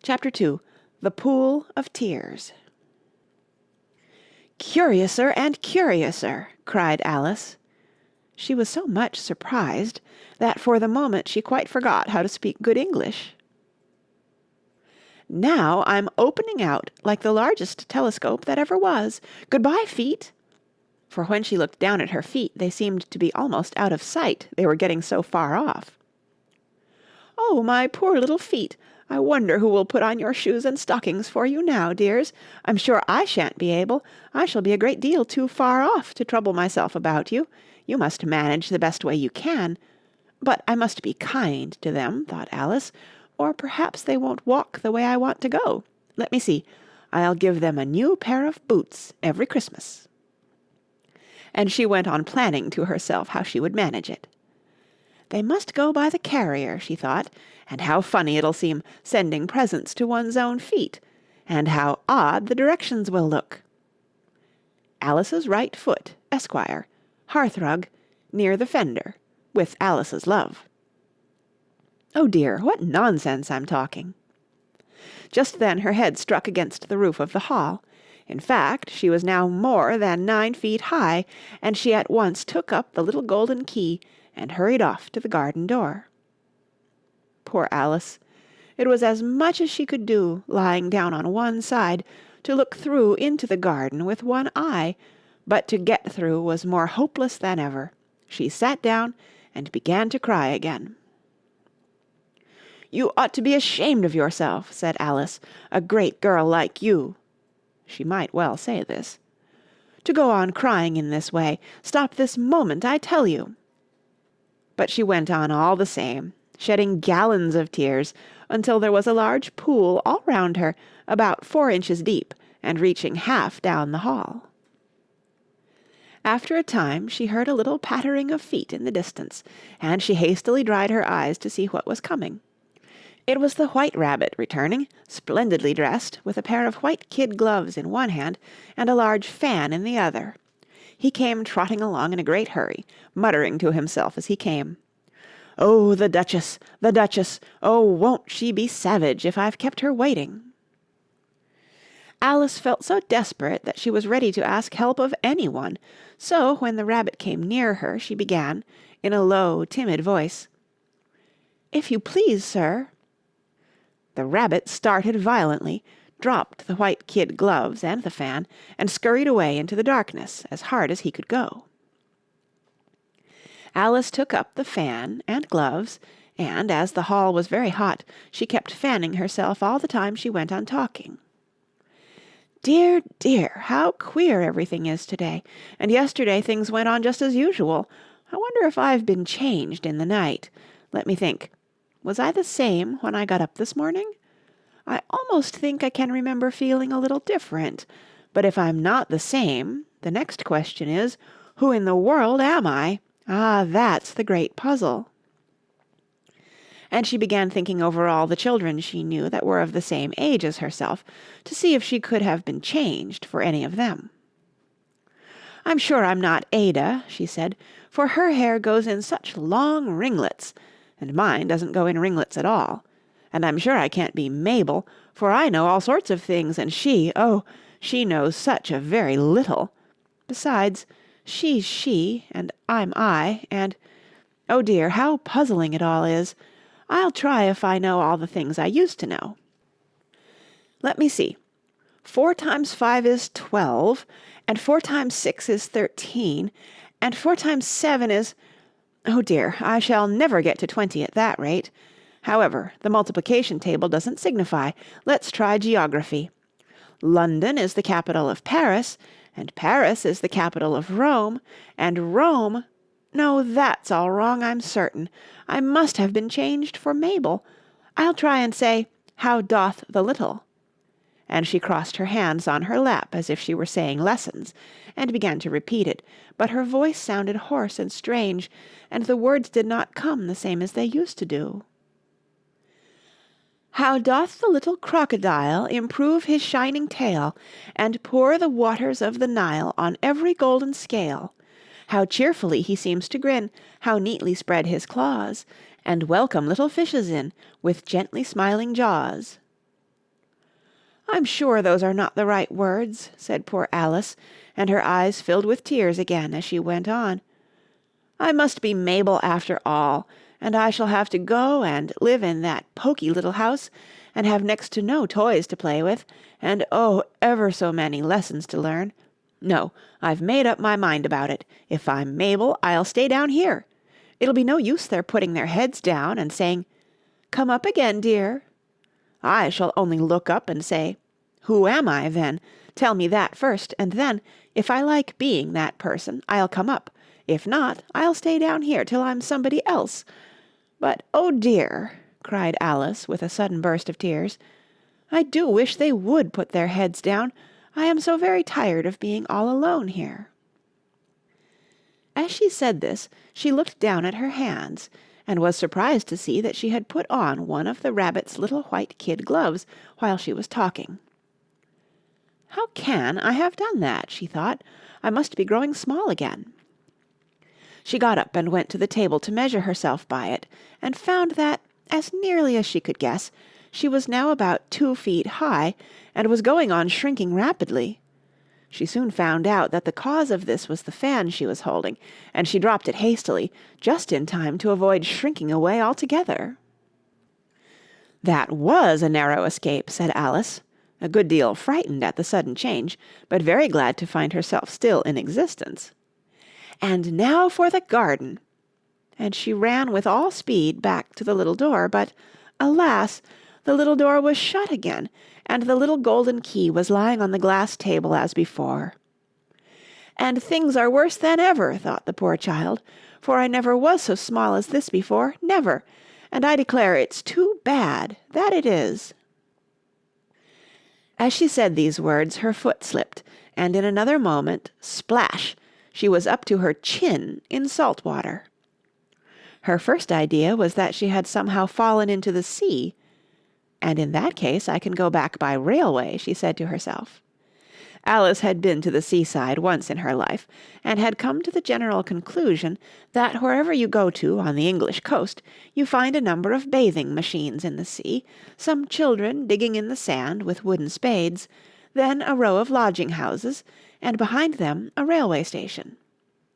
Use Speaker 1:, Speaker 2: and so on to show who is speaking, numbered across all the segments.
Speaker 1: Chapter 2. The Pool of Tears. "Curiouser and curiouser!" cried Alice. She was so much surprised that for the moment she quite forgot how to speak good English. "Now I'm opening out like the largest telescope that ever was. Goodbye, feet!" For when she looked down at her feet, they seemed to be almost out of sight, they were getting so far off. "Oh, my poor little feet! I wonder who will put on your shoes and stockings for you now, dears. I'm sure I shan't be able. I shall be a great deal too far off to trouble myself about you. You must manage the best way you can. But I must be kind to them," thought Alice, "or perhaps they won't walk the way I want to go. Let me see. I'll give them a new pair of boots every Christmas." And she went on planning to herself how she would manage it. "They must go by the carrier," she thought, "and how funny it'll seem sending presents to one's own feet, and how odd the directions will look. Alice's right foot, Esquire, hearthrug, near the fender, with Alice's love. Oh dear, what nonsense I'm talking." Just then her head struck against the roof of the hall. In fact, she was now more than 9 feet high, and she at once took up the little golden key and hurried off to the garden door. Poor Alice! It was as much as she could do, lying down on one side, to look through into the garden with one eye, but to get through was more hopeless than ever. She sat down and began to cry again. "You ought to be ashamed of yourself," said Alice, "a great girl like you." She might well say this. "To go on crying in this way. Stop this moment, I tell you." But she went on all the same, shedding gallons of tears, until there was a large pool all round her, about 4 inches deep, and reaching half down the hall. After a time she heard a little pattering of feet in the distance, and she hastily dried her eyes to see what was coming. It was the White Rabbit returning, splendidly dressed, with a pair of white kid gloves in one hand and a large fan in the other. He came trotting along in a great hurry, muttering to himself as he came, "Oh, the Duchess, the Duchess! Oh, won't she be savage if I've kept her waiting!" Alice felt so desperate that she was ready to ask help of anyone, so when the rabbit came near her, she began, in a low, timid voice, "If you please, sir." The rabbit started violently, dropped the white kid gloves and the fan, and scurried away into the darkness as hard as he could go. Alice took up the fan and gloves, and, as the hall was very hot, she kept fanning herself all the time she went on talking. "Dear, dear, how queer everything is today, and yesterday things went on just as usual. I wonder if I've been changed in the night. Let me think. Was I the same when I got up this morning? I almost think I can remember feeling a little different. But if I'm not the same, the next question is, who in the world am I? Ah, that's the great puzzle." And she began thinking over all the children she knew that were of the same age as herself, to see if she could have been changed for any of them. "I'm sure I'm not Ada," she said, "for her hair goes in such long ringlets, and mine doesn't go in ringlets at all. And I'm sure I can't be Mabel, for I know all sorts of things, and she knows such a very little. Besides, she's she, and I'm I, and, oh dear, how puzzling it all is. I'll try if I know all the things I used to know. Let me see. 4 times 5 is 12, and 4 times 6 is 13, and 4 times 7 is... Oh dear, I shall never get to 20 at that rate. However, the multiplication table doesn't signify. Let's try geography. London is the capital of Paris, and Paris is the capital of Rome, and Rome... No, that's all wrong, I'm certain. I must have been changed for Mabel. I'll try and say, how doth the little? And she crossed her hands on her lap as if she were saying lessons, and began to repeat it, but her voice sounded hoarse and strange, and the words did not come the same as they used to do. How doth the little crocodile improve his shining tail, and pour the waters of the Nile on every golden scale? How cheerfully he seems to grin, how neatly spread his claws, and welcome little fishes in, with gently smiling jaws. I'm sure those are not the right words, said poor Alice, and her eyes filled with tears again as she went on. I must be Mabel after all, and I shall have to go and live in that poky little house, and have next to no toys to play with, and oh, ever so many lessons to learn. No, I've made up my mind about it. If I'm Mabel, I'll stay down here. It'll be no use their putting their heads down and saying, "Come up again, dear." I shall only look up and say, "Who am I, then? Tell me that first, and then, if I like being that person, I'll come up. If not, I'll stay down here till I'm somebody else. But, oh dear," cried Alice with a sudden burst of tears, "I do wish they would put their heads down. I am so very tired of being all alone here." As she said this, she looked down at her hands, and was surprised to see that she had put on one of the rabbit's little white kid gloves while she was talking. "How can I have done that?" she thought. "I must be growing small again." She got up and went to the table to measure herself by it, and found that, as nearly as she could guess, she was now about 2 feet high, and was going on shrinking rapidly. She soon found out that the cause of this was the fan she was holding, and she dropped it hastily, just in time to avoid shrinking away altogether. "That was a narrow escape," said Alice, a good deal frightened at the sudden change, but very glad to find herself still in existence. "And now for the garden!" And she ran with all speed back to the little door, but, alas, the little door was shut again, and the little golden key was lying on the glass table as before. "And things are worse than ever," thought the poor child, "for I never was so small as this before, never, and I declare it's too bad, that it is." As she said these words, her foot slipped, and in another moment, splash, she was up to her chin in salt water. Her first idea was that she had somehow fallen into the sea, "and in that case I can go back by railway," she said to herself. Alice had been to the seaside once in her life, and had come to the general conclusion that wherever you go to on the English coast, you find a number of bathing machines in the sea, some children digging in the sand with wooden spades, then a row of lodging-houses, and behind them a railway station.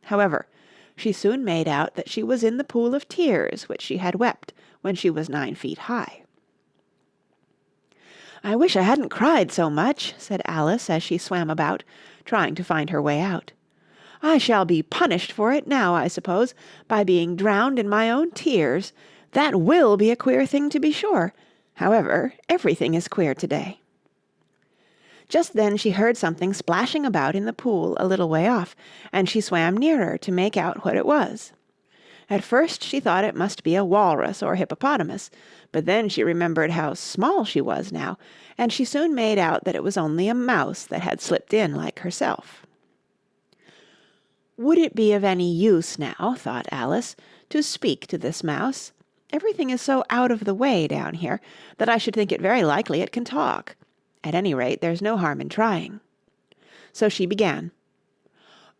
Speaker 1: However, she soon made out that she was in the pool of tears which she had wept when she was 9 feet high. "I wish I hadn't cried so much," said Alice as she swam about, trying to find her way out. "I shall be punished for it now, I suppose, by being drowned in my own tears. That will be a queer thing, to be sure. However, everything is queer today." Just then she heard something splashing about in the pool a little way off, and she swam nearer to make out what it was. At first she thought it must be a walrus or hippopotamus, but then she remembered how small she was now, and she soon made out that it was only a mouse that had slipped in like herself. "Would it be of any use now," thought Alice, "to speak to this mouse? Everything is so out of the way down here that I should think it very likely it can talk. At any rate, there's no harm in trying." So she began.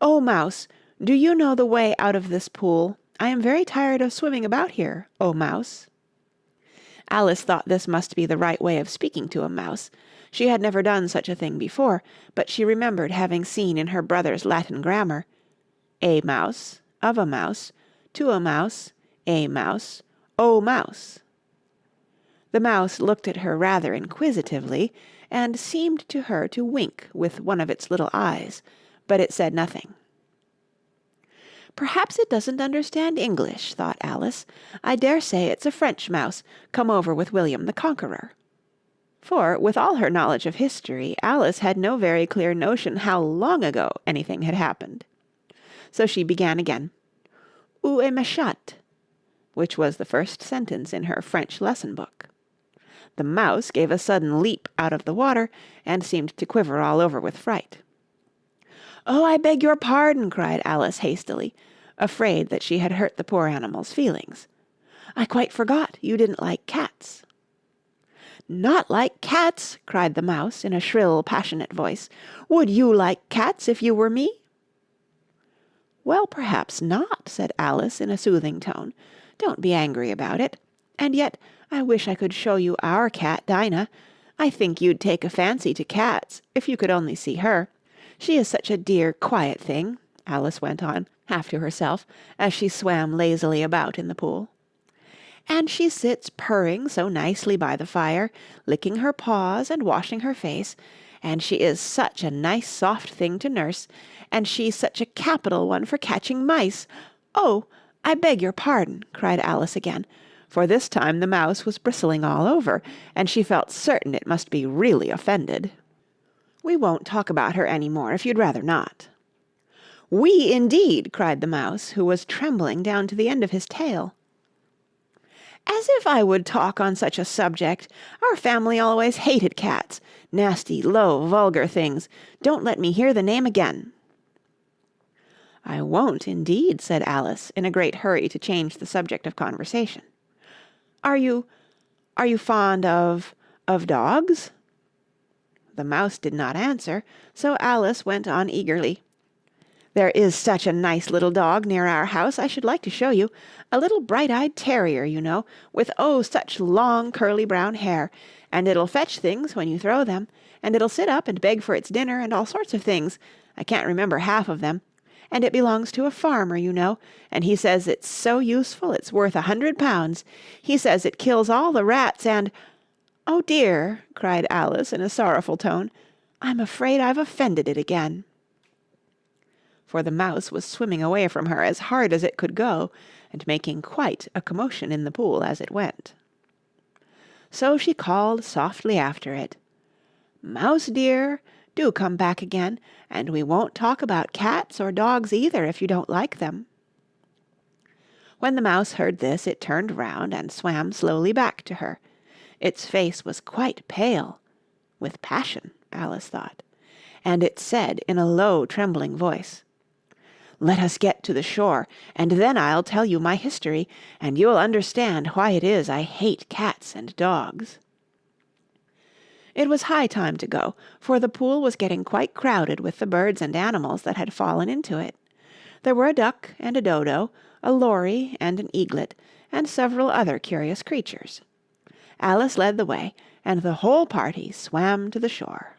Speaker 1: "Oh, Mouse, do you know the way out of this pool? I am very tired of swimming about here, oh Mouse." Alice thought this must be the right way of speaking to a mouse. She had never done such a thing before, but she remembered having seen in her brother's Latin grammar, "A mouse, of a mouse, to a mouse, a mouse, o mouse." The mouse looked at her rather inquisitively, and seemed to her to wink with one of its little eyes, but it said nothing. "Perhaps it doesn't understand English," thought Alice. "I dare say it's a French mouse, come over with William the Conqueror." For, with all her knowledge of history, Alice had no very clear notion how long ago anything had happened. So she began again, "Où est ma chatte?" which was the first sentence in her French lesson book. The mouse gave a sudden leap out of the water, and seemed to quiver all over with fright. "Oh, I beg your pardon," cried Alice hastily, afraid that she had hurt the poor animal's feelings. "I quite forgot you didn't like cats." "Not like cats!" cried the mouse in a shrill, passionate voice. "Would you like cats if you were me?" "Well, perhaps not," said Alice in a soothing tone. "Don't be angry about it. And yet I wish I could show you our cat, Dinah. I think you'd take a fancy to cats, if you could only see her. She is such a dear, quiet thing," Alice went on, half to herself, as she swam lazily about in the pool. "And she sits purring so nicely by the fire, licking her paws and washing her face, and she is such a nice soft thing to nurse, and she's such a capital one for catching mice. Oh, I beg your pardon," cried Alice again, for this time the mouse was bristling all over, and she felt certain it must be really offended. "We won't talk about her any more, if you'd rather not." "We, indeed!" cried the mouse, who was trembling down to the end of his tail. "As if I would talk on such a subject! Our family always hated cats. Nasty, low, vulgar things. Don't let me hear the name again." "I won't, indeed," said Alice, in a great hurry to change the subject of conversation. Are you fond of dogs?" The mouse did not answer, so Alice went on eagerly. "There is such a nice little dog near our house I should like to show you. A little bright-eyed terrier, you know, with oh, such long curly brown hair, and it'll fetch things when you throw them, and it'll sit up and beg for its dinner and all sorts of things. I can't remember half of them. And it belongs to a farmer, you know, and he says it's so useful it's worth £100. He says it kills all the rats and—" "Oh dear," cried Alice in a sorrowful tone, "I'm afraid I've offended it again." For the mouse was swimming away from her as hard as it could go, and making quite a commotion in the pool as it went. So she called softly after it, "Mouse dear, do come back again, and we won't talk about cats or dogs either if you don't like them." When the mouse heard this, it turned round and swam slowly back to her. Its face was quite pale, with passion, Alice thought, and it said in a low, trembling voice, "Let us get to the shore, and then I'll tell you my history, and you'll understand why it is I hate cats and dogs." It was high time to go, for the pool was getting quite crowded with the birds and animals that had fallen into it. There were a duck and a dodo, a lory and an eaglet, and several other curious creatures. Alice led the way, and the whole party swam to the shore.